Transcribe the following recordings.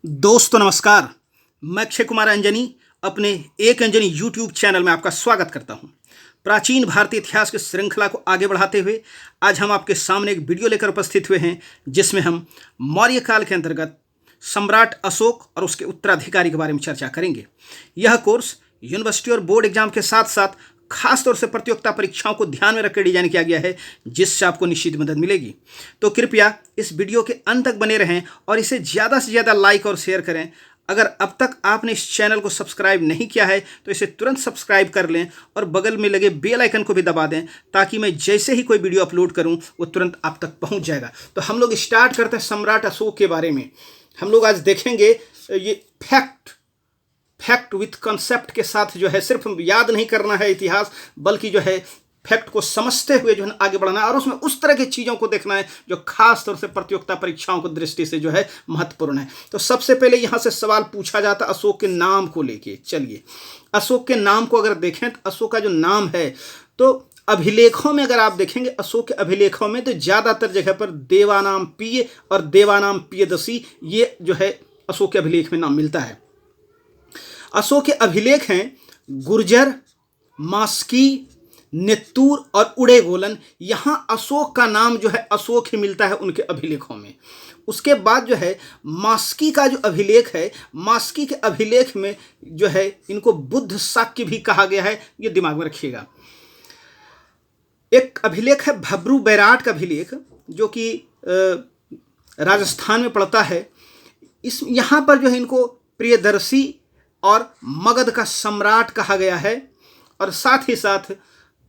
दोस्तों नमस्कार। मैं अक्षय कुमार अंजनी अपने एक अंजनी यूट्यूब चैनल में आपका स्वागत करता हूं। प्राचीन भारतीय इतिहास की श्रृंखला को आगे बढ़ाते हुए आज हम आपके सामने एक वीडियो लेकर उपस्थित हुए हैं, जिसमें हम मौर्य काल के अंतर्गत सम्राट अशोक और उसके उत्तराधिकारी के बारे में चर्चा करेंगे। यह कोर्स यूनिवर्सिटी और बोर्ड एग्जाम के साथ साथ खास तौर से प्रतियोगिता परीक्षाओं को ध्यान में रखकर डिजाइन किया गया है, जिससे आपको निश्चित मदद मिलेगी। तो कृपया इस वीडियो के अंत तक बने रहें और इसे ज़्यादा से ज़्यादा लाइक और शेयर करें। अगर अब तक आपने इस चैनल को सब्सक्राइब नहीं किया है तो इसे तुरंत सब्सक्राइब कर लें और बगल में लगे बेल आइकन को भी दबा दें, ताकि मैं जैसे ही कोई वीडियो अपलोड करूं वो तुरंत आप तक पहुंच जाएगा। तो हम लोग स्टार्ट करते हैं सम्राट अशोक के बारे में। हम लोग आज देखेंगे ये फैक्ट विथ कंसेप्ट के साथ, जो है सिर्फ याद नहीं करना है इतिहास, बल्कि जो है फैक्ट को समझते हुए जो है आगे बढ़ना है और उसमें उस तरह की चीज़ों को देखना है जो खास तौर से प्रतियोगिता परीक्षाओं की दृष्टि से जो है महत्वपूर्ण है। तो सबसे पहले यहाँ से सवाल पूछा जाता अशोक के नाम को लेके। चलिए, अशोक के नाम को अगर देखें तो अशोक का जो नाम है, तो अभिलेखों में अगर आप देखेंगे अशोक के अभिलेखों में तो ज़्यादातर जगह पर देवानाम पिय और देवानाम पियदसी, ये जो है अशोक के अभिलेख में नाम मिलता है। अशोक के अभिलेख हैं गुर्जर, मास्की, नेत्तूर और उड़ेगोलन। यहाँ अशोक का नाम जो है अशोक ही मिलता है उनके अभिलेखों में। उसके बाद जो है मास्की का जो अभिलेख है, मास्की के अभिलेख में जो है इनको बुद्ध शाक्य भी कहा गया है, ये दिमाग में रखिएगा। एक अभिलेख है भब्रू बैराट का अभिलेख, जो कि राजस्थान में पड़ता है। इस यहाँ पर जो है इनको प्रियदर्शी और मगध का सम्राट कहा गया है, और साथ ही साथ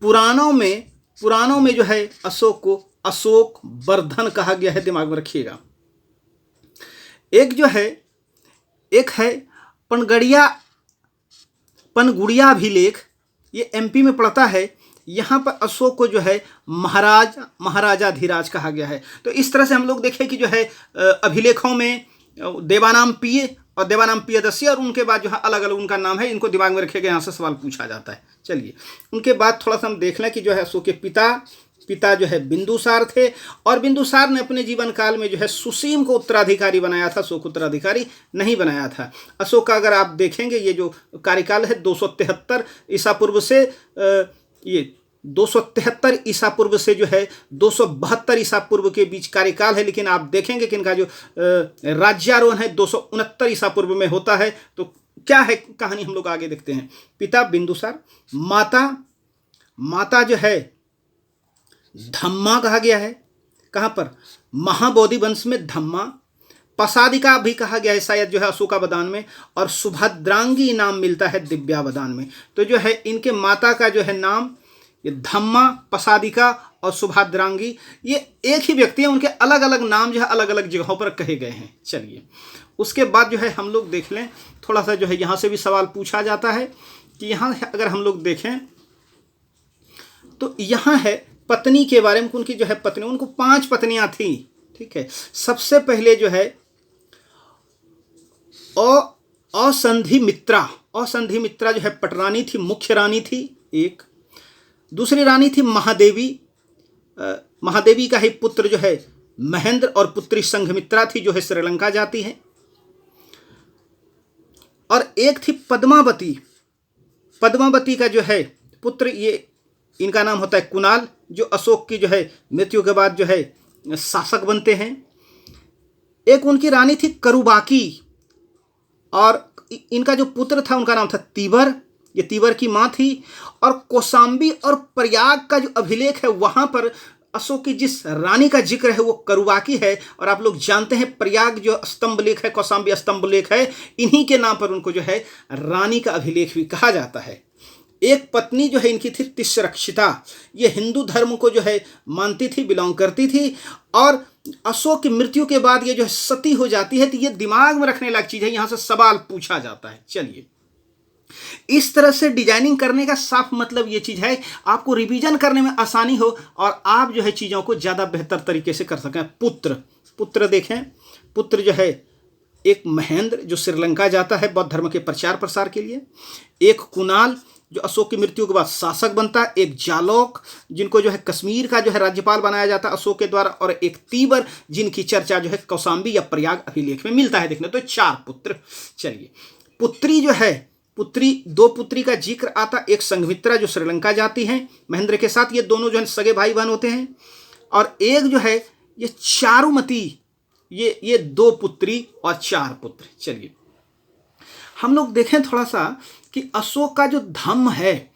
पुराणों में जो है अशोक को अशोक वर्धन कहा गया है, दिमाग में रखिएगा। एक है पनगुड़िया अभिलेख, ये एमपी में पड़ता है। यहाँ पर अशोक को जो है महाराजाधिराज कहा गया है। तो इस तरह से हम लोग देखें कि जो है अभिलेखों में देवानाम पिय और देवानाम पियदसी, और उनके बाद जो है अलग अलग उनका नाम है, इनको दिमाग में रखिएगा, यहाँ से सवाल पूछा जाता है। चलिए, उनके बाद थोड़ा सा हम देख लें कि जो है अशोक के पिता जो है बिंदुसार थे, और बिंदुसार ने अपने जीवन काल में जो है सुसीम को उत्तराधिकारी बनाया था, अशोक उत्तराधिकारी नहीं बनाया था। अशोक का अगर आप देखेंगे ये जो कार्यकाल है 273 ईसा पूर्व से ये 273 ईसा पूर्व से जो है 272 ईसा पूर्व के बीच कार्यकाल है। लेकिन आप देखेंगे कि इनका जो राज्यारोहण है 269 ईसा पूर्व में होता है। तो क्या है कहानी, हम लोग आगे देखते हैं। पिता बिंदुसार, माता जो है धम्मा कहा गया है। कहाँ पर? महाबोधि वंश में धम्मा। पसादिका भी कहा गया है शायद जो है अशोकावदान में, और सुभद्रांगी नाम मिलता है दिव्यावदान में। तो जो है इनके माता का जो है नाम ये धम्मा, पसादिका और सुभद्रांगी, ये एक ही व्यक्ति है, उनके अलग अलग नाम जो है अलग अलग जगहों पर कहे गए हैं। चलिए, उसके बाद जो है हम लोग देख लें थोड़ा सा, जो है यहाँ से भी सवाल पूछा जाता है कि यहाँ अगर हम लोग देखें तो यहाँ है पत्नी के बारे में। उनकी जो है पत्नी, उनको 5 पत्नियां थी। ठीक है, सबसे पहले जो है असंधि मित्रा जो है पटरानी थी, मुख्य रानी थी एक। दूसरी रानी थी महादेवी का ही पुत्र जो है महेंद्र, और पुत्री संघमित्रा थी जो है श्रीलंका जाती है। और एक थी पद्मावती का जो है पुत्र, ये इनका नाम होता है कुणाल, जो अशोक की जो है मृत्यु के बाद जो है शासक बनते हैं। एक उनकी रानी थी करुबाकी, और इनका जो पुत्र था उनका नाम था तीबर, ये तीबर की माँ थी। और कौशाम्बी और प्रयाग का जो अभिलेख है, वहाँ पर अशोक की जिस रानी का जिक्र है वो करुबाकी है। और आप लोग जानते हैं प्रयाग जो स्तंभलेख है, कौशाम्बी स्तंभलेख है, इन्हीं के नाम पर उनको जो है रानी का अभिलेख भी कहा जाता है। एक पत्नी जो है इनकी थी तिस्रक्षिता, ये हिंदू धर्म को जो है मानती थी, बिलोंग करती थी। और अशोक की मृत्यु के बाद ये जो है सती हो जाती है। तो ये दिमाग में रखने लायक चीज़ है, यहाँ से सवाल पूछा जाता है। चलिए, इस तरह से डिजाइनिंग करने का साफ मतलब ये चीज़ है आपको रिवीजन करने में आसानी हो और आप जो है चीज़ों को ज़्यादा बेहतर तरीके से कर सकें। पुत्र देखें, पुत्र जो है एक महेंद्र जो श्रीलंका जाता है बौद्ध धर्म के प्रचार प्रसार के लिए, एक कुणाल जो अशोक की मृत्यु के बाद शासक बनता है, एक जालौक जिनको जो है कश्मीर का जो है राज्यपाल बनाया जाता है अशोक के द्वारा, और एक तीबर जिनकी चर्चा जो है कौशाम्बी या प्रयाग अभिलेख में मिलता है देखने। तो 4 पुत्र। चलिए, पुत्री जो है, पुत्री 2 पुत्री का जिक्र आता, एक संघमित्रा जो श्रीलंका जाती हैं महेंद्र के साथ, ये दोनों जो है सगे भाई बहन होते हैं, और एक जो है ये चारुमती, ये 2 पुत्री और 4 पुत्र। चलिए हम लोग देखें थोड़ा सा कि अशोक का जो धम्म है,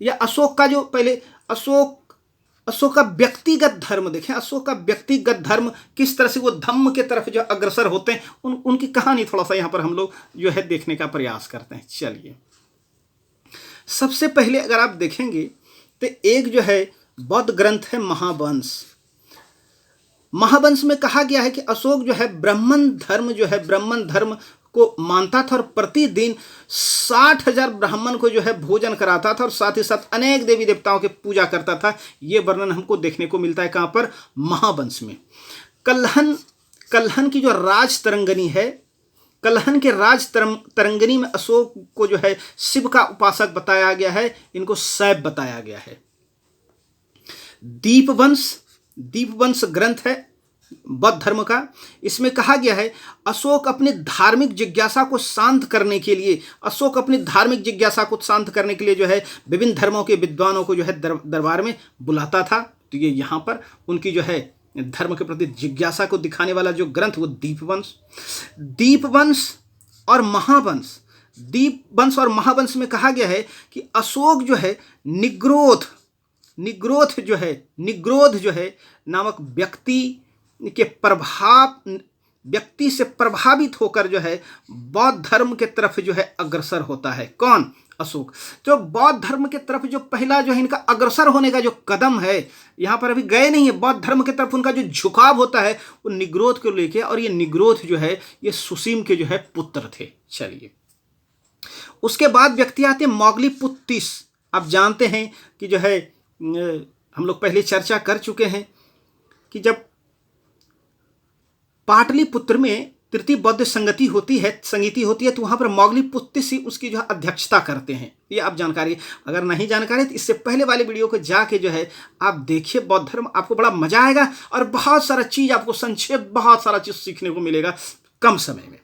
या अशोक का जो पहले अशोक का व्यक्तिगत धर्म देखें। अशोक का व्यक्तिगत धर्म किस तरह से वो धम्म के तरफ जो अग्रसर होते हैं, उनकी कहानी थोड़ा सा यहाँ पर हम लोग जो है देखने का प्रयास करते हैं। चलिए, सबसे पहले अगर आप देखेंगे तो एक जो है बौद्ध ग्रंथ है महावंश। महावंश में कहा गया है कि अशोक जो है ब्राह्मण धर्म को मानता था और प्रतिदिन 60,000 ब्राह्मण को जो है भोजन कराता था और साथ ही साथ अनेक देवी देवताओं की पूजा करता था। ये वर्णन हमको देखने को मिलता है कहाँ पर? महावंश में। कल्हन की जो राज तरंगनी है, कल्हन के राज तरंगनी में अशोक को जो है शिव का उपासक बताया गया है, इनको शैव बताया गया है। दीपवंश ग्रंथ है बौद्ध धर्म का, इसमें कहा गया है अशोक अपनी धार्मिक जिज्ञासा को शांत करने के लिए जो है विभिन्न धर्मों के विद्वानों को जो है दरबार में बुलाता था। तो ये यहाँ पर उनकी जो है धर्म के प्रति जिज्ञासा को दिखाने वाला जो ग्रंथ वो दीपवंश और महावंश में कहा गया है कि अशोक जो है निग्रोध जो है नामक व्यक्ति से प्रभावित होकर जो है बौद्ध धर्म के तरफ जो है अग्रसर होता है। कौन? अशोक। जो बौद्ध धर्म के तरफ जो पहला जो है इनका अग्रसर होने का जो कदम है, यहाँ पर अभी गए नहीं है, बौद्ध धर्म की तरफ उनका जो झुकाव होता है वो निग्रोध को लेके, और ये निग्रोध जो है ये सुसीम के जो है पुत्र थे। चलिए, उसके बाद व्यक्ति आते हैं मौग्लीपुत्तिस। आप जानते हैं कि जो है हम लोग पहले चर्चा कर चुके हैं कि जब पाटलिपुत्र में तृतीय बौद्ध संगति होती है तो वहाँ पर मौग्लीपुत्तिस ही उसकी जो है अध्यक्षता करते हैं। ये आप जानकारी, अगर नहीं जानकारी तो इससे पहले वाले वीडियो को जाके जो है आप देखिए बौद्ध धर्म, आपको बड़ा मजा आएगा और बहुत सारा चीज़ आपको संक्षेप बहुत सारा चीज़ सीखने को मिलेगा कम समय में।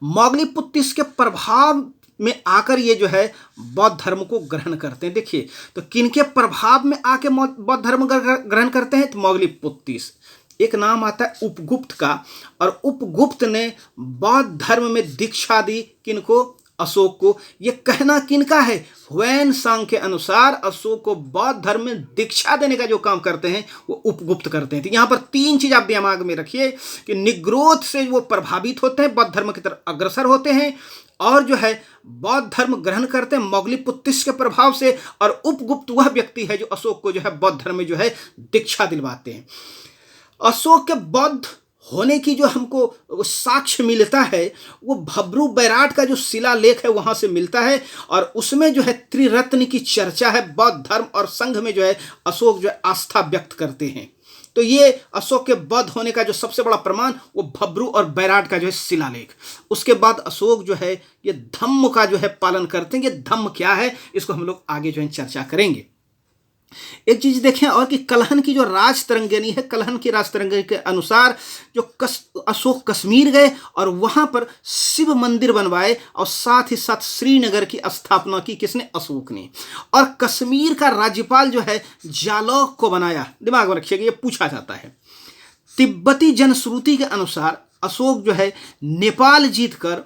मौग्लीपुत्तिस के प्रभाव में आकर ये जो है बौद्ध धर्म को ग्रहण करते हैं। देखिए, तो किनके प्रभाव में आके बौद्ध धर्म ग्रहण करते हैं? तो मौग्लीपुत्तिस। एक नाम आता है उपगुप्त का, और उपगुप्त ने बौद्ध धर्म में दीक्षा दी किनको? अशोक को। ये कहना किनका है? ह्वेन-त्सांग के अनुसार अशोक को बौद्ध धर्म में दीक्षा देने का जो काम करते हैं वो उपगुप्त करते हैं। तो यहाँ पर 3 चीज आप दिमाग में रखिए कि निग्रोध से वो प्रभावित होते हैं, बौद्ध धर्म की तरफ अग्रसर होते हैं, और जो है बौद्ध धर्म ग्रहण करते हैं मौग्लीपुत्तिस के प्रभाव से, और उपगुप्त वह व्यक्ति है जो अशोक को जो है बौद्ध धर्म में जो है दीक्षा दिलवाते हैं। अशोक के बौद्ध होने की जो हमको साक्ष्य मिलता है वो भब्रू बैराट का जो शिलालेख है वहां से मिलता है, और उसमें जो है त्रिरत्न की चर्चा है। बौद्ध धर्म और संघ में जो है अशोक जो है आस्था व्यक्त करते हैं। तो ये अशोक के बौद्ध होने का जो सबसे बड़ा प्रमाण वो भब्रू और बैराट का जो है शिलालेख। उसके बाद अशोक जो है ये धम्म का जो है पालन करते हैं। ये धम्म क्या है इसको हम लोग आगे जो है चर्चा करेंगे। एक चीज देखें और कि कल्हन की जो राज तरंगिनी है, कल्हन की राज तरंगिनी के अनुसार जो अशोक कश्मीर गए और वहां पर शिव मंदिर बनवाए, और साथ ही साथ श्रीनगर की स्थापना की किसने? अशोक ने। और कश्मीर का राज्यपाल जो है जालौक को बनाया। दिमाग में रखिएगा, ये पूछा जाता है। तिब्बती जनश्रुति के अनुसार अशोक जो है नेपाल जीतकर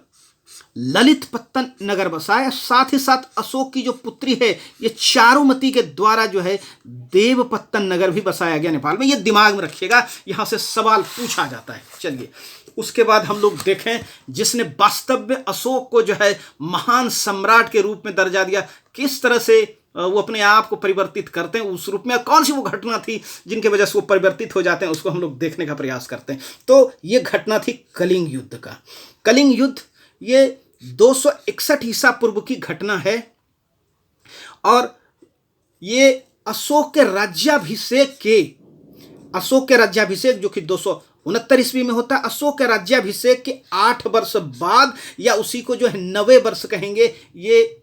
ललितपत्तन नगर बसाया। साथ ही साथ अशोक की जो पुत्री है ये चारुमती के द्वारा जो है देवपत्तन नगर भी बसाया गया नेपाल में। ये दिमाग में रखिएगा, यहां से सवाल पूछा जाता है। चलिए, उसके बाद हम लोग देखें जिसने वास्तव में अशोक को जो है महान सम्राट के रूप में दर्जा दिया, किस तरह से वो अपने आप को परिवर्तित करते हैं उस रूप में, कौन सी वो घटना थी जिनके वजह से वो परिवर्तित हो जाते हैं, उसको हम लोग देखने का प्रयास करते हैं। तो ये घटना थी कलिंग युद्ध का। कलिंग युद्ध ये 261 ईसा पूर्व की घटना है, और ये अशोक के राज्याभिषेक जो कि 269 ईस्वी में होता है, अशोक के राज्याभिषेक के 8 वर्ष बाद, या उसी को जो है 90 वर्ष कहेंगे, ये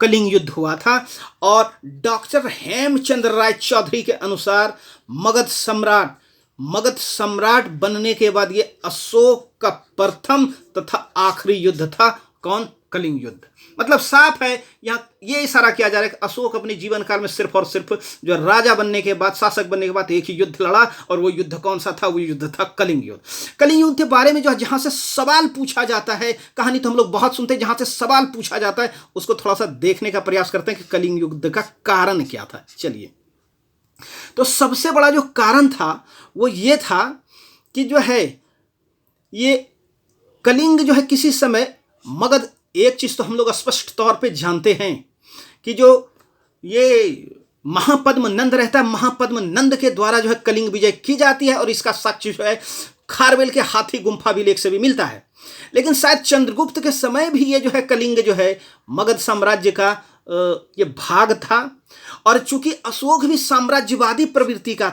कलिंग युद्ध हुआ था। और डॉक्टर हेमचंद्र राय चौधरी के अनुसार मगध सम्राट बनने के बाद ये अशोक का प्रथम तथा आखिरी युद्ध था। कौन? कलिंग युद्ध। मतलब साफ है यहाँ ये इशारा किया जा रहा है कि अशोक अपने जीवन काल में सिर्फ और सिर्फ जो राजा बनने के बाद, शासक बनने के बाद एक ही युद्ध लड़ा, और वो युद्ध कौन सा था? वो युद्ध था कलिंग युद्ध। कलिंग युद्ध के बारे में जो जहां से सवाल पूछा जाता है, कहानी तो हम लोग बहुत सुनते हैं, जहां से सवाल पूछा जाता है उसको थोड़ा सा देखने का प्रयास करते हैं कि कलिंग युद्ध का कारण क्या था। चलिए, तो सबसे बड़ा जो कारण था वो ये था कि जो है ये कलिंग जो है किसी समय मगध, एक चीज तो हम लोग स्पष्ट तौर पे जानते हैं कि जो ये महापद्म नंद रहता है, महापद्म नंद के द्वारा जो है कलिंग विजय की जाती है, और इसका साक्ष्य जो है खारवेल के हाथी गुम्फा विलेख से भी मिलता है। लेकिन शायद चंद्रगुप्त के समय भी ये जो है कलिंग जो है मगध साम्राज्य का ये भाग था। और चूंकि अशोक भी साम्राज्यवादी प्रवृत्ति का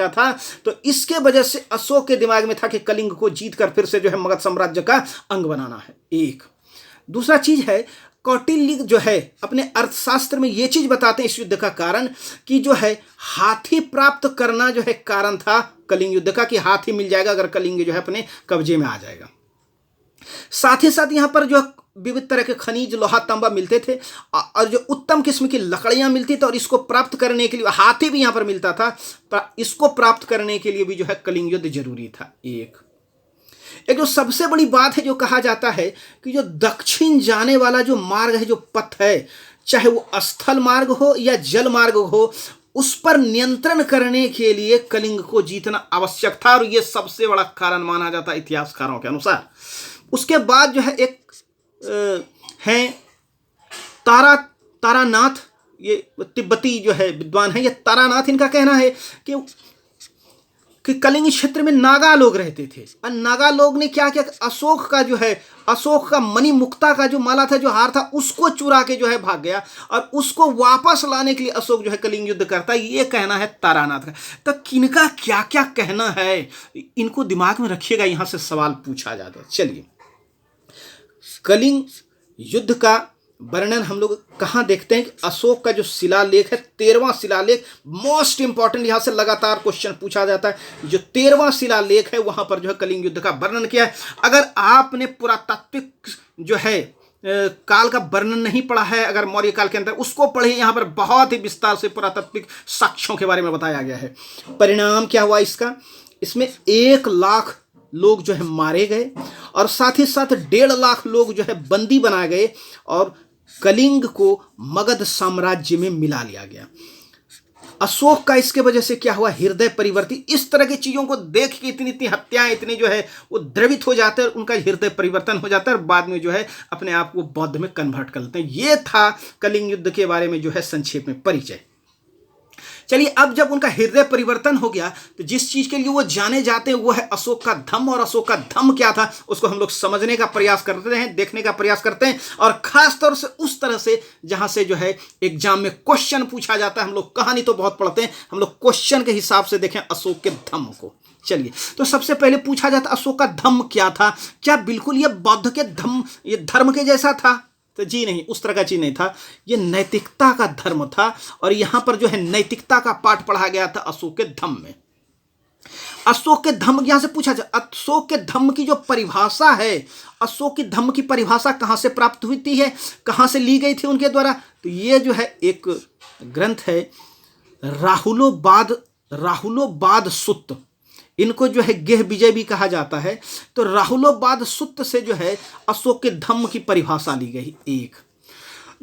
था, तो इसके वजह से अशोक के दिमाग में था कि कलिंग को जीतकर फिर से जो है मगध साम्राज्य का अंग बनाना है। एक दूसरा चीज है, कौटिल्य जो है अपने अर्थशास्त्र में ये चीज बताते हैं इस युद्ध का कारण, कि जो है हाथी प्राप्त करना जो है कारण था कलिंग युद्ध का, कि हाथी मिल जाएगा अगर कलिंग जो है अपने कब्जे में आ जाएगा। साथ ही साथ यहाँ पर जो विविध तरह के खनिज, लोहा, तांबा मिलते थे, और जो उत्तम किस्म की लकड़ियां मिलती थी, और इसको प्राप्त करने के लिए हाथी भी यहाँ पर मिलता था, इसको प्राप्त करने के लिए भी जो है कलिंग युद्ध जरूरी था। एक जो सबसे बड़ी बात है, जो कहा जाता है कि जो दक्षिण जाने वाला जो मार्ग है, जो पथ है, चाहे वो स्थल मार्ग हो या जल मार्ग हो, उस पर नियंत्रण करने के लिए कलिंग को जीतना आवश्यक था, और यह सबसे बड़ा कारण माना जाता है इतिहासकारों के अनुसार। उसके बाद जो है एक हैं तारानाथ, ये तिब्बती जो है विद्वान है, ये तारानाथ, इनका कहना है कि कलिंग क्षेत्र में नागा लोग रहते थे, और नागा लोग ने क्या किया, अशोक का मणि मुक्ता का जो माला था, जो हार था, उसको चुरा के जो है भाग गया, और उसको वापस लाने के लिए अशोक जो है कलिंग युद्ध करता है। ये कहना है तारानाथ का। तो किनका क्या क्या कहना है, इनको दिमाग में रखिएगा, यहां से सवाल पूछा जाता है। चलिए, कलिंग युद्ध का वर्णन हम लोग कहाँ देखते हैं कि अशोक का जो शिलालेख है, 13वां शिलालेख, मोस्ट इंपॉर्टेंट, यहां से लगातार क्वेश्चन पूछा जाता है। जो 13वां शिलालेख है वहां पर जो है कलिंग युद्ध का वर्णन किया है। अगर आपने पुरातात्विक जो है काल का वर्णन नहीं पढ़ा है, अगर मौर्य काल के अंदर, उसको पढ़े, यहां पर बहुत ही विस्तार से पुरातात्विक साक्ष्यों के बारे में बताया गया है। परिणाम क्या हुआ इसका? इसमें 1 लाख लोग जो है मारे गए, और साथ ही साथ 1.5 लाख लोग जो है बंदी बनाए गए, और कलिंग को मगध साम्राज्य में मिला लिया गया। अशोक का इसके वजह से क्या हुआ? हृदय परिवर्तन। इस तरह की चीजों को देख के इतनी हत्याएं, इतनी जो है वो द्रवित हो जाते हैं, उनका हृदय परिवर्तन हो जाता है, और बाद में जो है अपने आप को बौद्ध में कन्वर्ट कर लेते हैं। ये था कलिंग युद्ध के बारे में जो है संक्षेप में परिचय। चलिए, अब जब उनका हृदय परिवर्तन हो गया, तो जिस चीज के लिए वो जाने जाते हैं वो है अशोक का धम्म, और अशोक का धम्म क्या था उसको हम लोग समझने का प्रयास करते हैं, देखने का प्रयास करते हैं, और खास तौर से उस तरह से जहां से जो है एग्जाम में क्वेश्चन पूछा जाता है। हम लोग कहानी तो बहुत पढ़ते हैं, हम लोग क्वेश्चन के हिसाब से देखें अशोक के धम्म को। चलिए, तो सबसे पहले पूछा जाता अशोक का धम्म क्या था? क्या बिल्कुल ये बौद्ध के धर्म के जैसा था? तो जी नहीं, उस तरह का चीज नहीं था, ये नैतिकता का धर्म था, और यहां पर जो है नैतिकता का पाठ पढ़ा गया था अशोक के धम्म में। अशोक के धम्म यहां से पूछा जाए, अशोक के धम्म की जो परिभाषा है, अशोक की धम्म की परिभाषा कहां से प्राप्त हुई है, कहां से ली गई थी उनके द्वारा? तो ये जो है एक ग्रंथ है, राहुलोबाद सुत्त, इनको जो है गेह विजय भी कहा जाता है। तो राहुलोबाद सुत्त से जो है अशोक के धम्म की परिभाषा ली गई। एक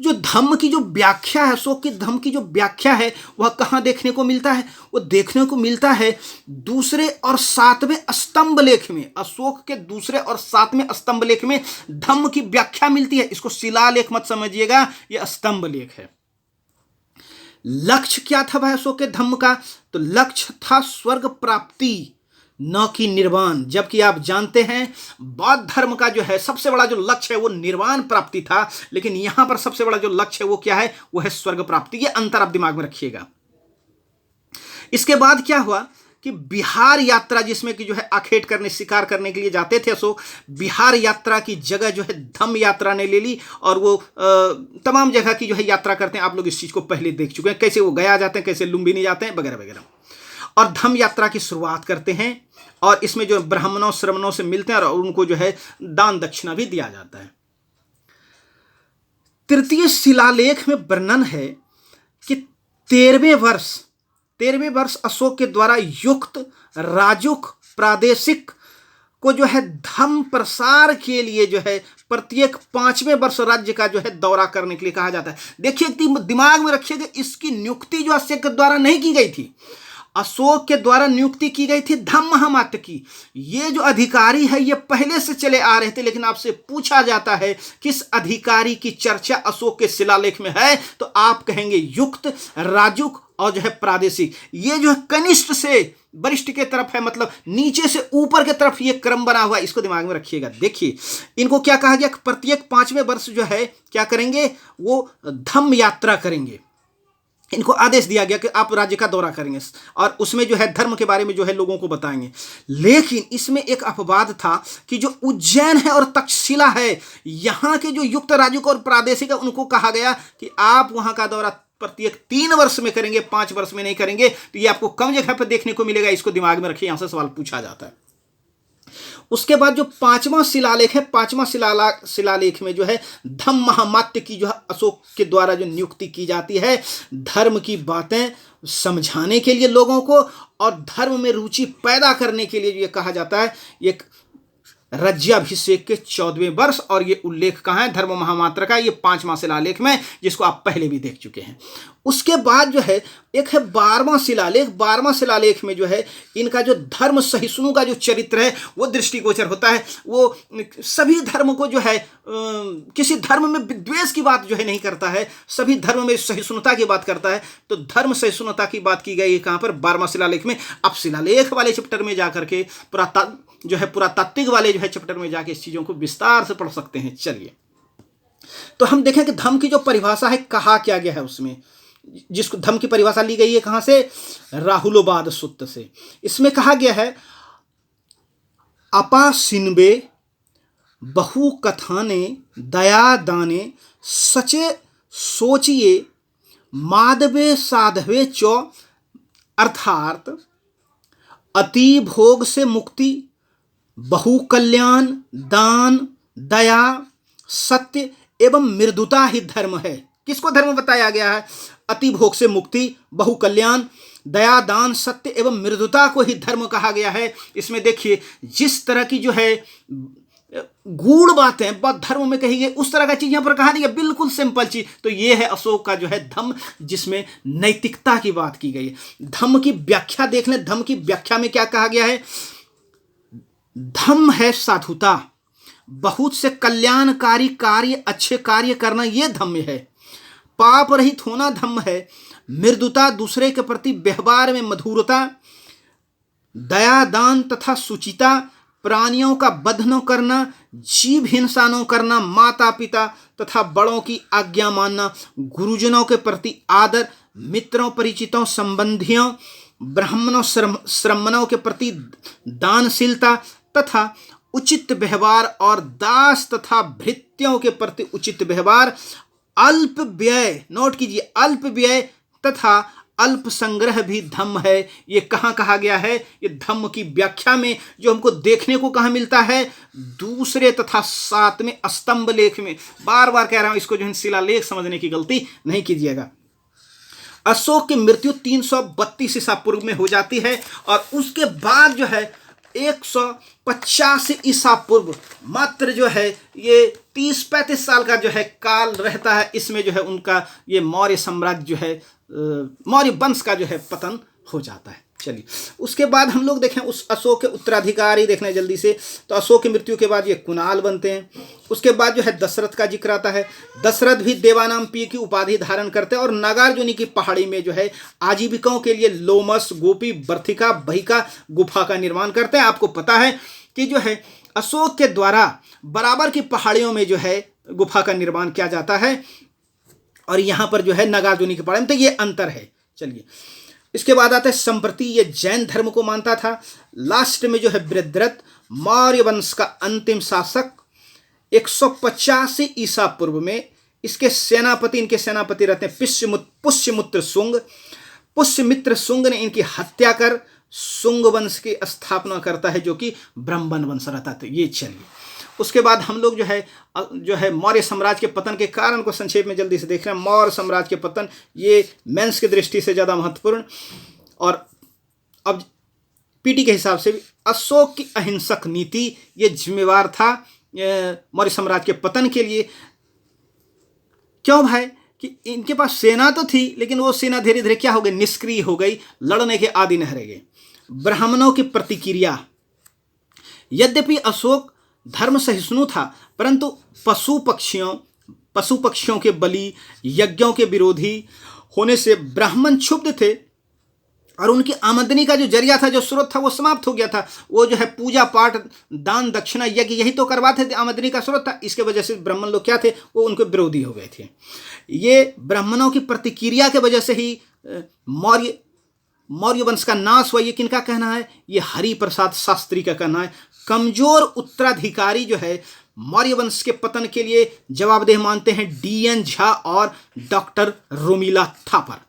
जो धम्म की जो व्याख्या है, अशोक के धम्म की जो व्याख्या है, वह कहाँ देखने को मिलता है? वो देखने को मिलता है 2 और 7वें स्तंभ लेख में। अशोक के 2 और 7वें स्तंभ लेख में धम्म की व्याख्या मिलती है। इसको शिलालेख मत समझिएगा, यह स्तंभ लेख है। लक्ष्य क्या था भाई अशोक के धम्म का? तो लक्ष्य था स्वर्ग प्राप्ति, न कि निर्वाण। जबकि आप जानते हैं बौद्ध धर्म का जो है सबसे बड़ा जो लक्ष्य है वो निर्वाण प्राप्ति था, लेकिन यहां पर सबसे बड़ा जो लक्ष्य है वो क्या है? वो है स्वर्ग प्राप्ति। ये अंतर आप दिमाग में रखिएगा। इसके बाद क्या हुआ कि बिहार यात्रा जिसमें कि जो है आखेट करने शिकार करने के लिए जाते थे अशोक, बिहार यात्रा की जगह जो है धम्म यात्रा ने ले ली और वो तमाम जगह की जो है यात्रा करते हैं। आप लोग इस चीज़ को पहले देख चुके हैं, कैसे वो गया जाते हैं, कैसे लुम्बिनी जाते हैं वगैरह वगैरह, और धम्म यात्रा की शुरुआत करते हैं। और इसमें जो ब्राह्मणों श्रमणों से मिलते हैं और उनको जो है दान दक्षिणा भी दिया जाता है। तृतीय शिलालेख में वर्णन है कि 13वें वर्ष अशोक के द्वारा युक्त राजुक प्रादेशिक को जो है धम्म प्रसार के लिए जो है प्रत्येक 5वें वर्ष राज्य का जो है दौरा करने के लिए कहा जाता है। देखिए, दिमाग में रखिएगा, इसकी नियुक्ति जो अशोक के द्वारा नहीं की गई थी, अशोक के द्वारा नियुक्ति की गई थी धम्म महामात्र की। ये जो अधिकारी है ये पहले से चले आ रहे थे, लेकिन आपसे पूछा जाता है किस अधिकारी की चर्चा अशोक के शिलालेख में है, तो आप कहेंगे युक्त, राजुक और जो है प्रादेशिक। ये जो है कनिष्ठ से वरिष्ठ के तरफ है, मतलब नीचे से ऊपर के तरफ ये क्रम बना हुआ है, इसको दिमाग में रखिएगा। देखिए, इनको क्या कहा गया, प्रत्येक 5वें वर्ष जो है क्या करेंगे, वो धम्म यात्रा करेंगे। इनको आदेश दिया गया कि आप राज्य का दौरा करेंगे और उसमें जो है धर्म के बारे में जो है लोगों को बताएंगे। लेकिन इसमें एक अपवाद था कि जो उज्जैन है और तक्षशिला है, यहाँ के जो युक्त राजुक और प्रादेशिक है, उनको कहा गया कि आप वहाँ का दौरा प्रत्येक 3 वर्ष में करेंगे, 5 वर्ष में नहीं करेंगे। तो ये आपको कम जगह पर देखने को मिलेगा, इसको दिमाग में रखिए, यहाँ से सवाल पूछा जाता है। उसके बाद जो 5वां शिलालेख है, 5वां शिलालेख में जो है धम्म महामात्य की जो है अशोक के द्वारा जो नियुक्ति की जाती है, धर्म की बातें समझाने के लिए लोगों को और धर्म में रुचि पैदा करने के लिए जो ये कहा जाता है, एक राज्याभिषेक के 14वें वर्ष। और ये उल्लेख कहाँ है, धर्म महामात्र का, ये 5वां शिलालेख में, जिसको आप पहले भी देख चुके हैं। उसके बाद जो है एक है 12वां शिलालेख। 12वां शिलालेख में जो है इनका जो धर्म सहिष्णु का जो चरित्र है वो दृष्टिगोचर होता है। वो सभी धर्म को जो है किसी धर्म में विद्वेष की बात जो है नहीं करता है, सभी धर्म में सहिष्णुता की बात करता है। तो धर्म सहिष्णुता की बात की गई है कहाँ पर, 12वां शिलालेख में। अब शिलालेख वाले चैप्टर में जाकर के पुरातात्विक वाले जो है चैप्टर में जाके इस चीज़ों को विस्तार से पढ़ सकते हैं। चलिए, तो हम देखें कि धम्म की जो परिभाषा है कहा क्या गया है उसमें, जिसको धम्म की परिभाषा ली गई है कहाँ से, राहुलोबाद सूत्र से। इसमें कहा गया है, अपा सिनबे बहु कथाने दया दाने सचे सोचिए माधवे साधवे चौ, अर्थात अति भोग से मुक्ति, बहु कल्याण, दान, दया, सत्य एवं मृदुता ही धर्म है। किसको धर्म बताया गया है, अति भोग से मुक्ति, बहु कल्याण, दया, दान, सत्य एवं मृदुता को ही धर्म कहा गया है। इसमें देखिए, जिस तरह की जो है गूढ़ बातें बात धर्म में कही गई, उस तरह का चीज यहाँ पर कहा नहीं है, बिल्कुल सिंपल चीज। तो ये है अशोक का जो है धम्म, जिसमें नैतिकता की बात की गई है। धम्म की व्याख्या देख लें, धम्म की व्याख्या में क्या कहा गया है, धम्म है साधुता, बहुत से कल्याणकारी कार्य, अच्छे कार्य करना, ये धम्म है। पाप रहित होना धम्म है। मृदुता, दूसरे के प्रति व्यवहार में मधुरता, दया, दान तथा सुचिता, प्राणियों का वध न करना, जीव हिंसा न करना, माता पिता तथा बड़ों की आज्ञा मानना, गुरुजनों के प्रति आदर, मित्रों परिचितों संबंधियों ब्राह्मणों श्रमणों के प्रति दानशीलता तथा उचित व्यवहार, और दास तथा भृत्यों के प्रति उचित व्यवहार, अल्प व्यय, नोट कीजिए, अल्प व्यय तथा अल्प संग्रह भी धम्म है। ये कहाँ कहा गया है, ये धम्म की व्याख्या में जो हमको देखने को कहाँ मिलता है, दूसरे तथा 7वें स्तंभ लेख में। बार बार कह रहा हूं, इसको जो है शिलालेख समझने की गलती नहीं कीजिएगा। अशोक की मृत्यु 332 ईसा पूर्व में हो जाती है और उसके बाद जो है 150 ईसा पूर्व मात्र जो है ये 30-35 साल का जो है काल रहता है। इसमें जो है उनका ये मौर्य साम्राज्य जो है मौर्य वंश का जो है पतन हो जाता है। चलिए, उसके बाद हम लोग देखें उस अशोक के उत्तराधिकारी देखने जल्दी से। तो अशोक की मृत्यु के बाद ये कुणाल बनते हैं। उसके बाद जो है दशरथ का जिक्र आता है। दशरथ भी देवानाम्पीय की उपाधि धारण करते हैं और नागार्जुनी की पहाड़ी में जो है आजीविकाओं के लिए लोमस, गोपी, बर्थिका, बहिका गुफा का निर्माण करते हैं। आपको पता है कि जो है अशोक के द्वारा बराबर की पहाड़ियों में जो है गुफा का निर्माण किया जाता है और यहाँ पर जो है नागार्जुनी की पहाड़ी में, तो ये अंतर है। चलिए, इसके बाद आता है संप्रति, ये जैन धर्म को मानता था। लास्ट में जो है वृद्धरथ, मौर्य वंश का अंतिम शासक, 185 ईसा पूर्व में। इनके सेनापति रहते हैं पुष्यमित्र शुंग। पुष्यमित्र शुंग ने इनकी हत्या कर शुंग वंश की स्थापना करता है, जो कि ब्राह्मण वंश रहता था। ये चलिए, उसके बाद हम लोग जो है मौर्य साम्राज्य के पतन के कारण को संक्षेप में जल्दी से देख रहे हैं। मौर्य साम्राज्य के पतन, ये मेंस की दृष्टि से ज़्यादा महत्वपूर्ण। और अब पीटी के हिसाब से भी अशोक की अहिंसक नीति ये जिम्मेवार था मौर्य साम्राज्य के पतन के लिए। क्यों भाई? कि इनके पास सेना तो थी, लेकिन वो सेना धीरे धीरे क्या हो गई, निष्क्रिय हो गई, लड़ने के आदि न रह गए। ब्राह्मणों की प्रतिक्रिया, यद्यपि अशोक धर्म सहिष्णु था, परंतु पशु पक्षियों के बलि, यज्ञों के विरोधी होने से ब्राह्मण क्षुब्ध थे और उनकी आमदनी का जो जरिया था, जो स्रोत था, वो समाप्त हो गया था। वो जो है पूजा पाठ, दान दक्षिणा, यज्ञ, यही तो करवाते थे, आमदनी का स्रोत था। इसके वजह से ब्राह्मण लोग क्या थे, वो उनके विरोधी हो गए थे। ये ब्राह्मणों की प्रतिक्रिया के वजह से ही मौर्य वंश का नाश हुआ। ये किनका कहना है? ये हरिप्रसाद शास्त्री का कहना है। कमजोर उत्तराधिकारी जो है मौर्य वंश के पतन के लिए जवाबदेह मानते हैं DN झा और डॉक्टर रोमिला थापर।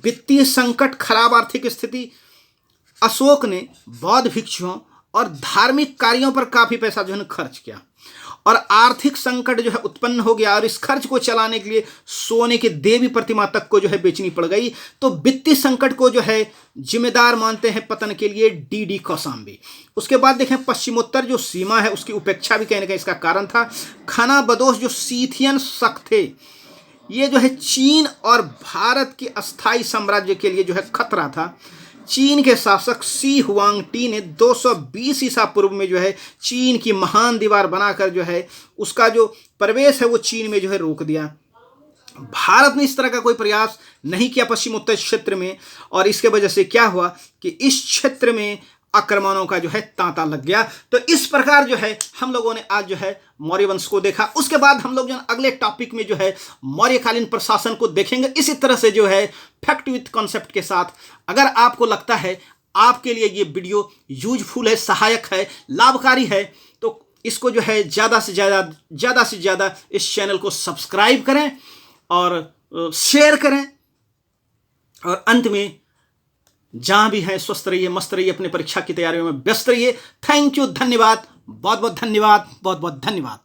वित्तीय संकट, खराब आर्थिक स्थिति, अशोक ने बौद्ध भिक्षुओं और धार्मिक कार्यों पर काफी पैसा जो है खर्च किया और आर्थिक संकट जो है उत्पन्न हो गया और इस खर्च को चलाने के लिए सोने की देवी प्रतिमा तक को जो है बेचनी पड़ गई। तो वित्तीय संकट को जो है जिम्मेदार मानते हैं पतन के लिए DD कौशाम्बी। उसके बाद देखें पश्चिमोत्तर जो सीमा है उसकी उपेक्षा भी कहीं ना कहीं इसका कारण था। खानाबदोश जो सीथियन शक थे, ये जो है चीन और भारत के अस्थायी साम्राज्य के लिए जो है खतरा था। चीन के शासक शी हुआंगटी ने 220 ईसा पूर्व में जो है चीन की महान दीवार बनाकर जो है उसका जो प्रवेश है वो चीन में जो है रोक दिया। भारत ने इस तरह का कोई प्रयास नहीं किया पश्चिमोत्तर क्षेत्र में, और इसके वजह से क्या हुआ कि इस क्षेत्र में आक्रमणों का जो है तांता लग गया। तो इस प्रकार जो है हम लोगों ने आज जो है मौर्य वंश को देखा। उसके बाद हम लोग जो अगले टॉपिक में जो है मौर्यकालीन प्रशासन को देखेंगे, इसी तरह से जो है फैक्ट विथ कॉन्सेप्ट के साथ। अगर आपको लगता है आपके लिए ये वीडियो यूजफुल है, सहायक है, लाभकारी है, तो इसको जो है ज़्यादा से ज़्यादा इस चैनल को सब्सक्राइब करें और शेयर करें। और अंत में जहां भी हैं स्वस्थ रहिए, मस्त रहिए, अपने परीक्षा की तैयारियों में व्यस्त रहिए। थैंक यू, धन्यवाद, बहुत बहुत धन्यवाद, बहुत बहुत धन्यवाद।